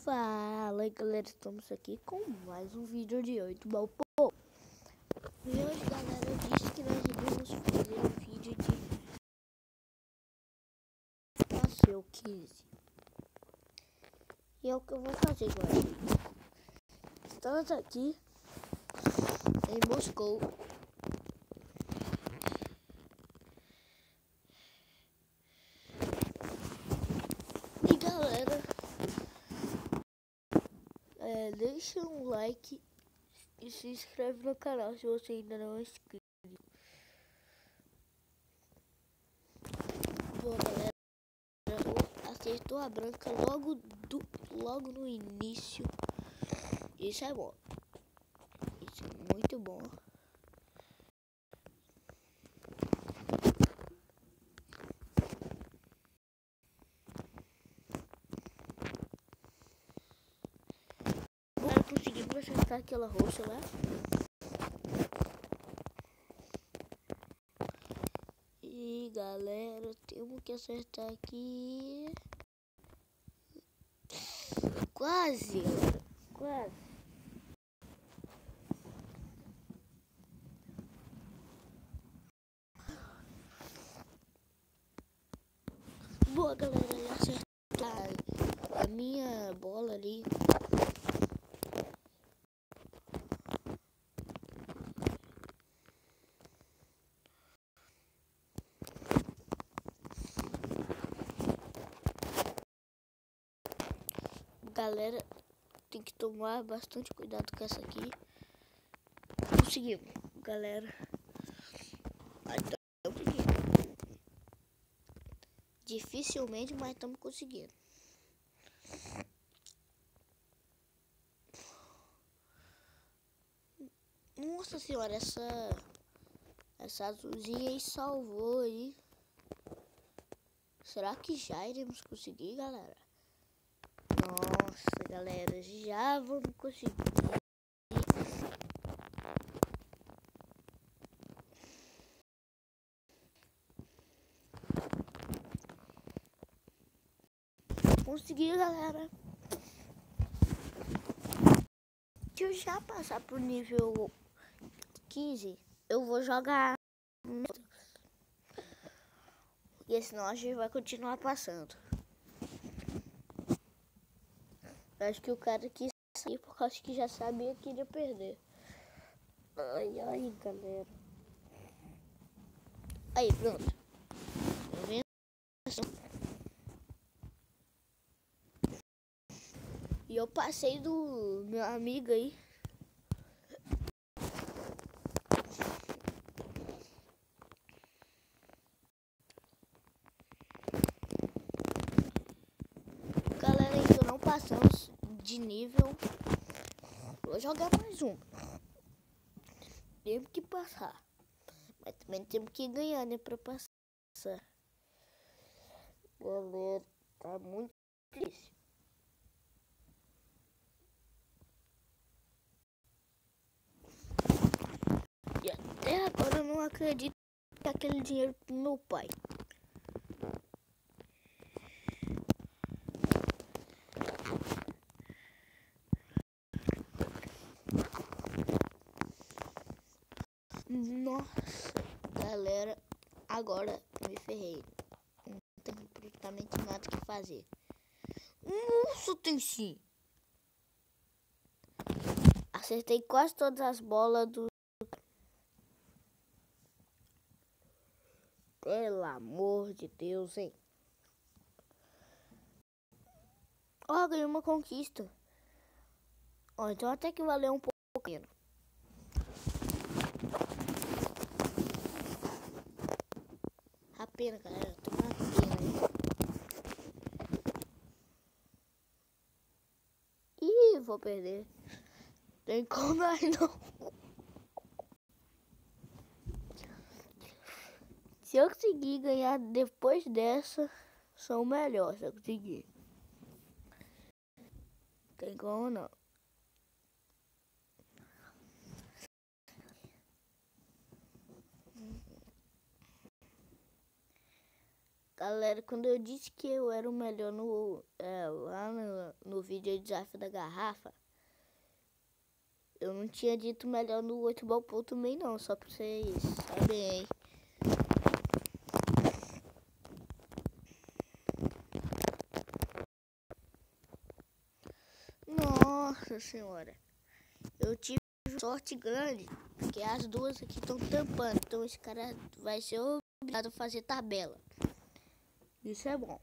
Fala aí galera, estamos aqui com mais um vídeo de 8 Balpô. E hoje galera, eu disse que nós iríamos fazer um vídeo de Nasceu 15. E é o que eu vou fazer agora. Estamos aqui em Moscou. E galera, deixa um like e se inscreve no canal se você ainda não é inscrito. Boa galera, acertou a branca logo no início. Isso é bom. Isso é muito bom. Agora conseguimos acertar aquela roxa lá. E galera, temos que acertar aqui. Quase, galera. Quase. Boa galera, eu acertar a minha bola ali. Galera, tem que tomar bastante cuidado com essa aqui. Conseguimos, galera. Dificilmente, mas estamos conseguindo. Nossa senhora, essa azulzinha aí salvou aí. Será que já iremos conseguir, galera? Nossa, galera, já vamos conseguir. Consegui, galera. Se eu já passar pro nível 15, eu vou jogar. E senão a gente vai continuar passando. Acho que o cara quis sair porque acho que já sabia que iria perder. Ai, ai, galera. Aí, pronto. Tá vendo? E eu passei do meu amigo aí. Galera, ainda não passamos de nível. Vou jogar mais um. Temos que passar. Mas também temos que ganhar, né? Pra passar. Galera, tá muito difícil. E até agora eu não acredito que aquele dinheiro pro meu pai. Nossa, galera, agora me ferrei. Não tem absolutamente nada que fazer. Nossa, tem sim. Acertei quase todas as bolas do... Pelo amor de Deus, hein? Ó, ganhei uma conquista. Ó, então até que valeu um pouquinho. A pena, galera. Tô na pena. Ih, vou perder. Tem como mais não. Se eu conseguir ganhar depois dessa, sou o melhor. Se eu conseguir. Tem como não. Galera, quando eu disse que eu era o melhor lá no vídeo Desafio da Garrafa, eu não tinha dito melhor no 8 ball pool também não, só pra vocês saberem. Nossa senhora, eu tive sorte grande, porque as duas aqui estão tampando, então esse cara vai ser obrigado a fazer tabela. Isso é bom.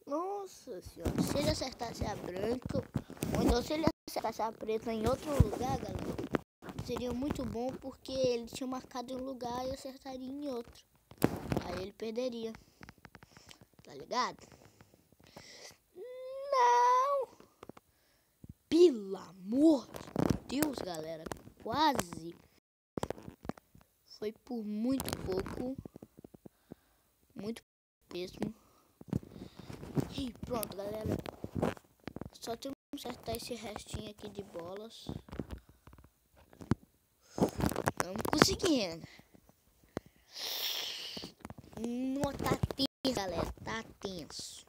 Nossa senhora, se ele acertasse a branca, ou então se ele acertasse a preta em outro lugar, galera, seria muito bom, porque ele tinha marcado em um lugar e acertaria em outro. Aí ele perderia. Tá ligado? Não! Pelo amor de Deus, galera, quase. Foi por muito pouco. Muito mesmo. E pronto, galera. Só temos que acertar esse restinho aqui de bolas. Estamos conseguindo. Não, tá tenso, galera. Tá tenso.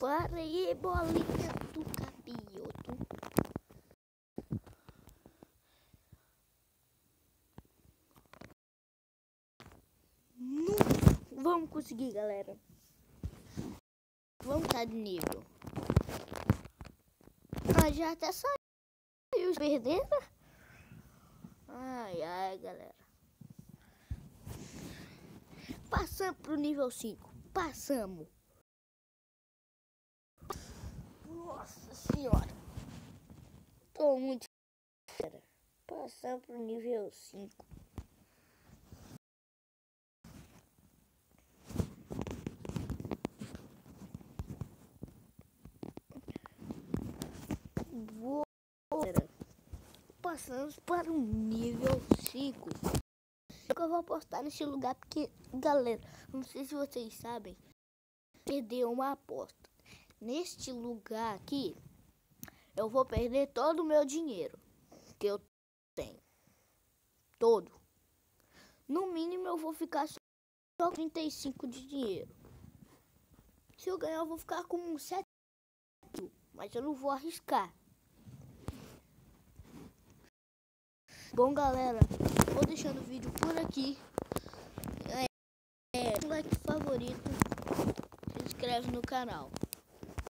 Para aí, bolinha do capioto. Não vamos conseguir, galera. Vamos estar de nível. Ah, já até saiu perdendo. Ai, ai, galera. Passamos pro nível 5. Passamos. Nossa senhora. Tô muito fera. Passamos pro nível 5. Passamos para o nível 5. Eu vou apostar nesse lugar porque, galera, não sei se vocês sabem, perder uma aposta. Neste lugar aqui, eu vou perder todo o meu dinheiro que eu tenho. Todo. No mínimo eu vou ficar só 35 de dinheiro. Se eu ganhar eu vou ficar com 7 mil, mas eu não vou arriscar. Bom, galera, vou deixando o vídeo por aqui. Um like favorito, se inscreve no canal.